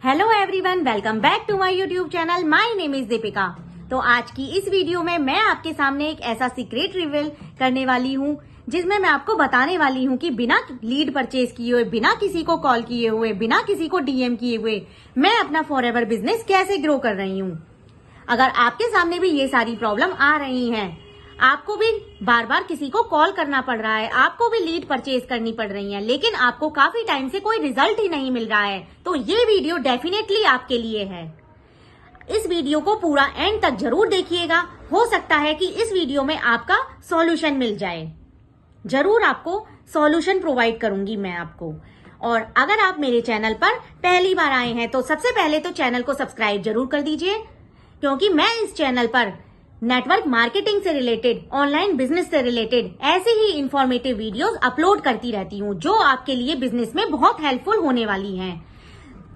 Hello everyone, welcome back to my YouTube channel. My name is Deepika. तो आज की इस वीडियो में मैं आपके सामने एक ऐसा सीक्रेट रिवील करने वाली हूँ जिसमें मैं आपको बताने वाली हूँ कि बिना लीड परचेज किए हुए, बिना किसी को कॉल किए हुए, बिना किसी को डीएम किए हुए मैं अपना फॉरएवर बिजनेस कैसे ग्रो कर रही हूँ। अगर आपके सामने भी ये सारी प्रॉब्लम आ रही हैं, आपको भी बार बार किसी को कॉल करना पड़ रहा है, आपको भी लीड परचेज करनी पड़ रही है, लेकिन आपको काफी टाइम से कोई रिजल्ट ही नहीं मिल रहा है, तो ये वीडियो डेफिनेटली आपके लिए है। इस वीडियो को पूरा एंड तक जरूर देखिएगा। हो सकता है कि इस वीडियो में आपका सॉल्यूशन मिल जाए। जरूर आपको सॉल्यूशन प्रोवाइड करूंगी मैं आपको। और अगर आप मेरे चैनल पर पहली बार आए हैं तो सबसे पहले तो चैनल को सब्सक्राइब जरूर कर दीजिए, क्योंकि मैं इस चैनल पर नेटवर्क मार्केटिंग से रिलेटेड, ऑनलाइन बिजनेस से रिलेटेड ऐसे ही इंफॉर्मेटिव वीडियोस अपलोड करती रहती हूँ जो आपके लिए बिजनेस में बहुत हेल्पफुल होने वाली हैं।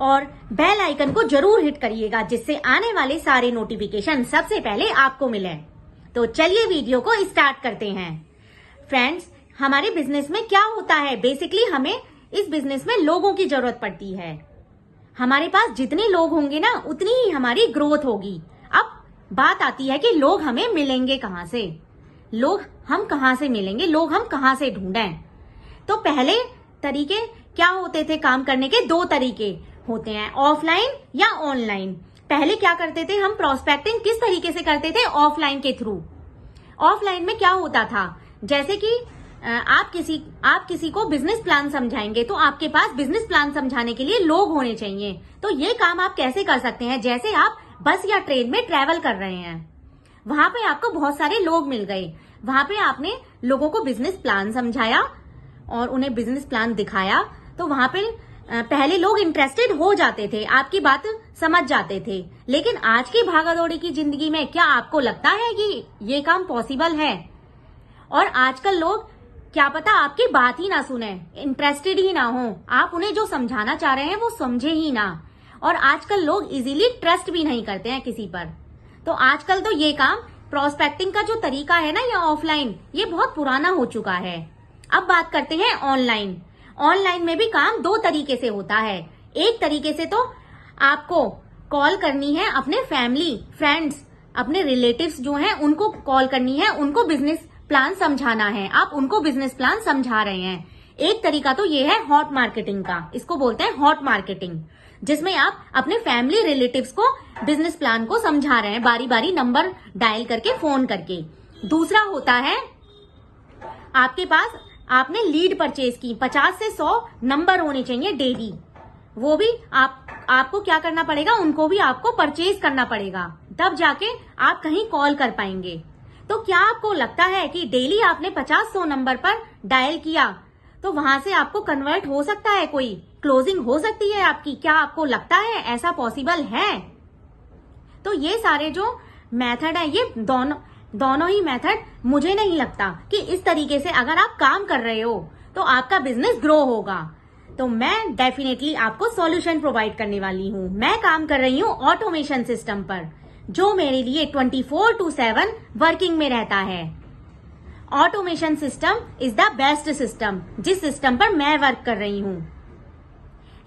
और बेल आइकन को जरूर हिट करिएगा जिससे आने वाले सारे नोटिफिकेशन सबसे पहले आपको मिले। तो चलिए वीडियो को स्टार्ट करते हैं। फ्रेंड्स, हमारे बिजनेस में क्या होता है, बेसिकली हमें इस बिजनेस में लोगों की जरूरत पड़ती है। हमारे पास जितने लोग होंगे ना, उतनी ही हमारी ग्रोथ होगी। अब बात आती है कि लोग हमें मिलेंगे कहाँ से, लोग हम कहाँ से मिलेंगे, लोग हम कहाँ से ढूंढें। तो पहले तरीके क्या होते थे काम करने के? दो तरीके होते हैं, ऑफलाइन या ऑनलाइन। पहले क्या करते थे हम? प्रोस्पेक्टिंग किस तरीके से करते थे? ऑफलाइन के थ्रू। ऑफलाइन में क्या होता था, जैसे कि आप किसी को बिजनेस प्लान समझाएंगे तो आपके पास बिजनेस प्लान समझाने के लिए लोग होने चाहिए। तो ये काम आप कैसे कर सकते हैं? जैसे आप बस या ट्रेन में ट्रेवल कर रहे हैं, वहां पे आपको बहुत सारे लोग मिल गए, वहां पे आपने लोगों को बिजनेस प्लान समझाया और उन्हें बिजनेस प्लान दिखाया, तो वहां पे पहले लोग इंटरेस्टेड हो जाते थे, आपकी बात समझ जाते थे। लेकिन आज की भागादौड़ी की जिंदगी में क्या आपको लगता है कि ये काम पॉसिबल है? और आजकल लोग क्या पता आपकी बात ही ना सुने, इंटरेस्टेड ही ना हो, आप उन्हें जो समझाना चाह रहे हैं वो समझे ही ना। और आजकल लोग इजीली ट्रस्ट भी नहीं करते हैं किसी पर। तो आजकल तो ये काम प्रोस्पेक्टिंग का जो तरीका है ना, या ऑफलाइन, ये बहुत पुराना हो चुका है। अब बात करते हैं ऑनलाइन। ऑनलाइन में भी काम दो तरीके से होता है। एक तरीके से तो आपको कॉल करनी है अपने फैमिली, फ्रेंड्स, अपने रिलेटिव्स जो हैं उनको कॉल करनी है, उनको बिजनेस प्लान समझाना है, आप उनको बिजनेस प्लान समझा रहे हैं। एक तरीका तो ये है हॉट मार्केटिंग का, इसको बोलते हैं हॉट मार्केटिंग, जिसमें आप अपने फैमिली रिलेटिव्स को बिजनेस प्लान को समझा रहे हैं, बारी बारी नंबर डायल करके, फोन करके। दूसरा होता है आपके पास आपने लीड परचेज की, 50 से 100 नंबर होने चाहिए डेली, वो भी आपको क्या करना पड़ेगा, उनको भी आपको परचेज करना पड़ेगा, तब जाके आप कहीं कॉल कर पाएंगे। तो क्या आपको लगता है कि डेली आपने 50-100 नंबर पर डायल किया तो वहां से आपको कन्वर्ट हो सकता है, कोई क्लोजिंग हो सकती है आपकी? क्या आपको लगता है ऐसा पॉसिबल है? तो ये सारे जो मेथड है, ये दोनों ही मेथड मुझे नहीं लगता कि इस तरीके से अगर आप काम कर रहे हो तो आपका बिजनेस ग्रो होगा। तो मैं डेफिनेटली आपको सॉल्यूशन प्रोवाइड करने वाली हूँ। मैं काम कर रही हूँ ऑटोमेशन सिस्टम पर, जो मेरे लिए 24/7 वर्किंग में रहता है। Automation system is the best system, जिस सिस्टम पर मैं वर्क कर रही हूँ।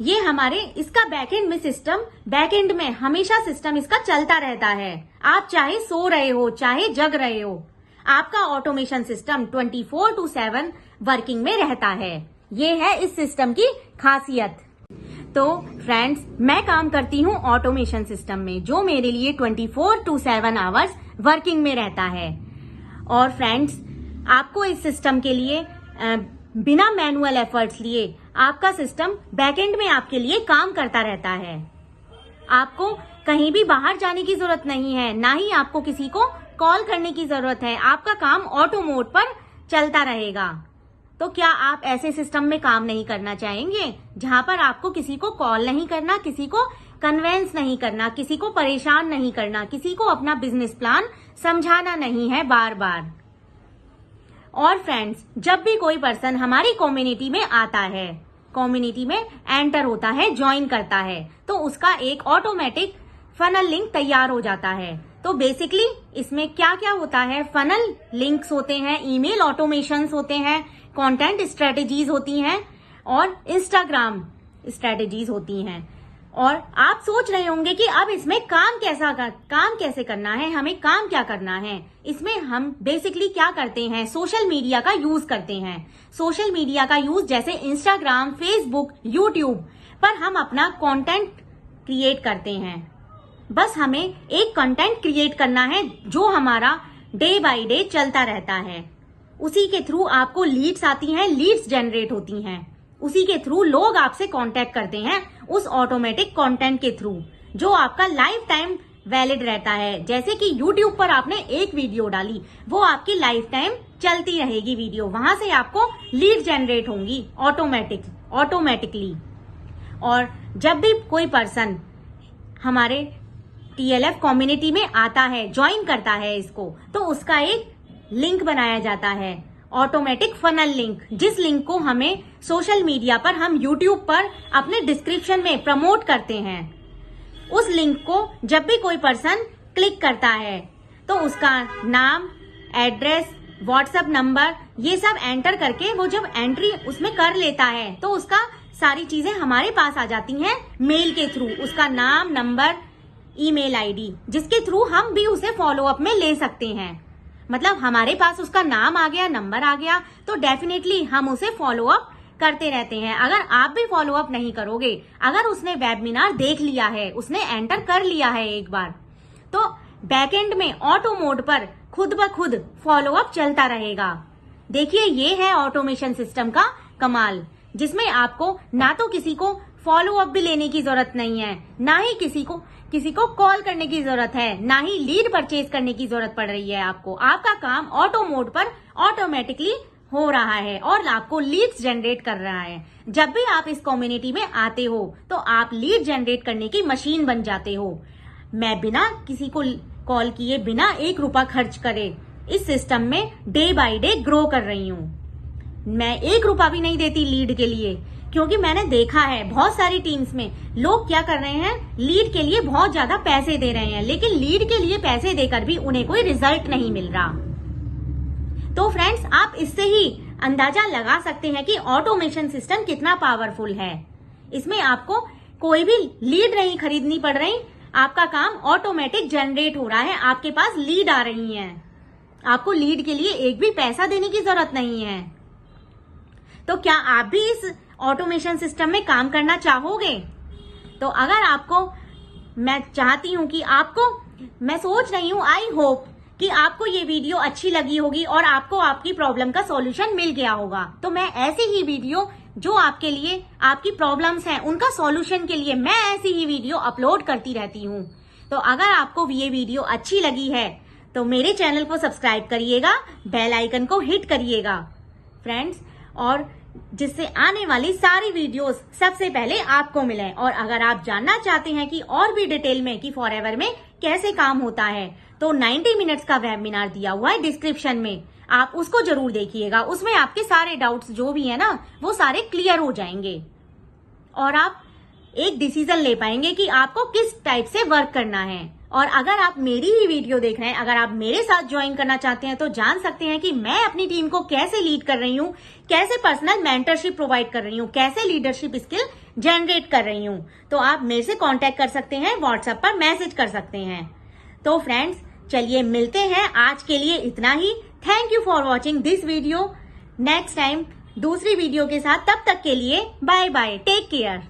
ये इसका बैकएंड में हमेशा सिस्टम इसका चलता रहता है। आप चाहे सो रहे हो, चाहे जग रहे हो, आपका ऑटोमेशन सिस्टम 24/7 वर्किंग में रहता है। ये है इस सिस्टम की खासियत। तो फ्रेंड्स, मैं काम करती हूँ ऑटोमेशन सिस्टम में, जो मेरे लिए 24/7 आवर्स वर्किंग में रहता है। और फ्रेंड्स, आपको इस सिस्टम के लिए बिना मैनुअल एफर्ट्स लिए आपका सिस्टम बैकएंड में आपके लिए काम करता रहता है। आपको कहीं भी बाहर जाने की जरूरत नहीं है, ना ही आपको किसी को कॉल करने की जरूरत है। आपका काम ऑटो मोड पर चलता रहेगा। तो क्या आप ऐसे सिस्टम में काम नहीं करना चाहेंगे जहां पर आपको किसी को कॉल नहीं करना, किसी को कन्वेंस नहीं करना, किसी को परेशान नहीं करना, किसी को अपना बिजनेस प्लान समझाना नहीं है बार बार? और फ्रेंड्स, जब भी कोई पर्सन हमारी कम्युनिटी में आता है, कम्युनिटी में एंटर होता है, ज्वाइन करता है, तो उसका एक ऑटोमेटिक फनल लिंक तैयार हो जाता है। तो बेसिकली इसमें क्या क्या होता है? फनल लिंक्स होते हैं, ईमेल ऑटोमेशंस होते हैं, कंटेंट स्ट्रेटेजीज होती हैं और इंस्टाग्राम स्ट्रेटेजीज होती हैं। और आप सोच रहे होंगे कि अब इसमें काम कैसे करना है, हमें काम क्या करना है। इसमें हम बेसिकली क्या करते हैं, सोशल मीडिया का यूज करते हैं। सोशल मीडिया का यूज जैसे इंस्टाग्राम, फेसबुक, यूट्यूब पर हम अपना कंटेंट क्रिएट करते हैं। बस हमें एक कंटेंट क्रिएट करना है जो हमारा डे बाय डे चलता रहता है। उसी के थ्रू आपको लीड्स आती हैं, लीड्स जनरेट होती हैं। उसी के थ्रू लोग आपसे कांटेक्ट करते हैं, उस ऑटोमेटिक कंटेंट के थ्रू जो आपका लाइफ टाइम वैलिड रहता है। जैसे कि यूट्यूब पर आपने एक वीडियो डाली, वो आपकी लाइफ टाइम चलती रहेगी वीडियो, वहां से आपको लीड जनरेट होंगी ऑटोमेटिकली। और जब भी कोई पर्सन हमारे TLF कम्युनिटी में आता है, ज्वाइन करता है इसको, तो उसका एक लिंक बनाया जाता है, ऑटोमेटिक फनल लिंक, जिस लिंक को हमें सोशल मीडिया पर, हम यूट्यूब पर अपने डिस्क्रिप्शन में प्रमोट करते हैं। उस लिंक को जब भी कोई पर्सन क्लिक करता है तो उसका नाम, एड्रेस, व्हाट्सएप नंबर, ये सब एंटर करके वो जब एंट्री उसमें कर लेता है तो उसका सारी चीजें हमारे पास आ जाती हैं मेल के थ्रू। उसका नाम, नंबर, ईमेल आईडी, जिसके थ्रू हम भी उसे फॉलो अप में ले सकते हैं। मतलब हमारे पास उसका नाम आ गया, नंबर आ गया, तो डेफिनेटली हम उसे फॉलो अप करते रहते हैं। अगर आप भी फॉलो अप नहीं करोगे, अगर उसने वेबिनार देख लिया है, उसने एंटर कर लिया है एक बार, तो बैकएंड में ऑटो मोड पर खुद ब खुद फॉलो अप चलता रहेगा। देखिए, ये है ऑटोमेशन सिस्टम का कमाल, जिसमें आपको ना तो किसी को फॉलो अप भी लेने की जरूरत नहीं है, ना ही किसी को कॉल करने की जरूरत है, ना ही लीड परचेज करने की जरूरत पड़ रही है आपको। आपका काम ऑटो मोड पर ऑटोमेटिकली हो रहा है और आपको लीड्स जनरेट कर रहा है। जब भी आप इस कम्युनिटी में आते हो तो आप लीड जनरेट करने की मशीन बन जाते हो। मैं बिना किसी को कॉल किए, बिना ₹1 खर्च करे, इस सिस्टम में डे बाय डे ग्रो कर रही हूँ। मैं ₹1 भी नहीं देती लीड के लिए, क्योंकि मैंने देखा है बहुत सारी टीम्स में लोग क्या कर रहे हैं, लीड के लिए बहुत ज्यादा पैसे दे रहे हैं, लेकिन लीड के लिए पैसे देकर भी उन्हें कोई रिजल्ट नहीं मिल रहा। तो फ्रेंड्स, आप इससे ही अंदाजा लगा सकते हैं कि ऑटोमेशन सिस्टम कितना पावरफुल है। इसमें आपको कोई भी लीड नहीं खरीदनी पड़ रही, आपका काम ऑटोमेटिक जनरेट हो रहा है, आपके पास लीड आ रही है, आपको लीड के लिए एक भी पैसा देने की जरूरत नहीं है। तो क्या आप भी इस ऑटोमेशन सिस्टम में काम करना चाहोगे? तो अगर आपको, मैं चाहती हूं कि आपको, मैं सोच रही हूं, आई होप कि आपको ये वीडियो अच्छी लगी होगी और आपको आपकी प्रॉब्लम का सॉल्यूशन मिल गया होगा। तो मैं ऐसी ही वीडियो जो आपके लिए, आपकी प्रॉब्लम्स हैं उनका सॉल्यूशन के लिए, मैं ऐसी ही वीडियो अपलोड करती रहती हूँ। तो अगर आपको ये वीडियो अच्छी लगी है तो मेरे चैनल को सब्सक्राइब करिएगा, बेल आइकन को हिट करिएगा फ्रेंड्स, और जिससे आने वाली सारी वीडियोस सबसे पहले आपको मिले। और अगर आप जानना चाहते हैं कि और भी डिटेल में कि फॉरएवर में कैसे काम होता है, तो 90 मिनट्स का वेबिनार दिया हुआ है डिस्क्रिप्शन में, आप उसको जरूर देखिएगा। उसमें आपके सारे डाउट्स जो भी है ना, वो सारे क्लियर हो जाएंगे और आप एक डिसीजन ले पाएंगे कि आपको किस टाइप से वर्क करना है। और अगर आप मेरी ही वीडियो देख रहे हैं, अगर आप मेरे साथ ज्वाइन करना चाहते हैं, तो जान सकते हैं कि मैं अपनी टीम को कैसे लीड कर रही हूँ, कैसे पर्सनल मेंटरशिप प्रोवाइड कर रही हूँ, कैसे लीडरशिप स्किल जनरेट कर रही हूँ। तो आप मेरे से कांटेक्ट कर सकते हैं, व्हाट्सएप पर मैसेज कर सकते हैं। तो फ्रेंड्स, चलिए मिलते हैं, आज के लिए इतना ही। Thank you for watching this video. Next time दूसरी वीडियो के साथ, तब तक के लिए बाय बाय, टेक केयर।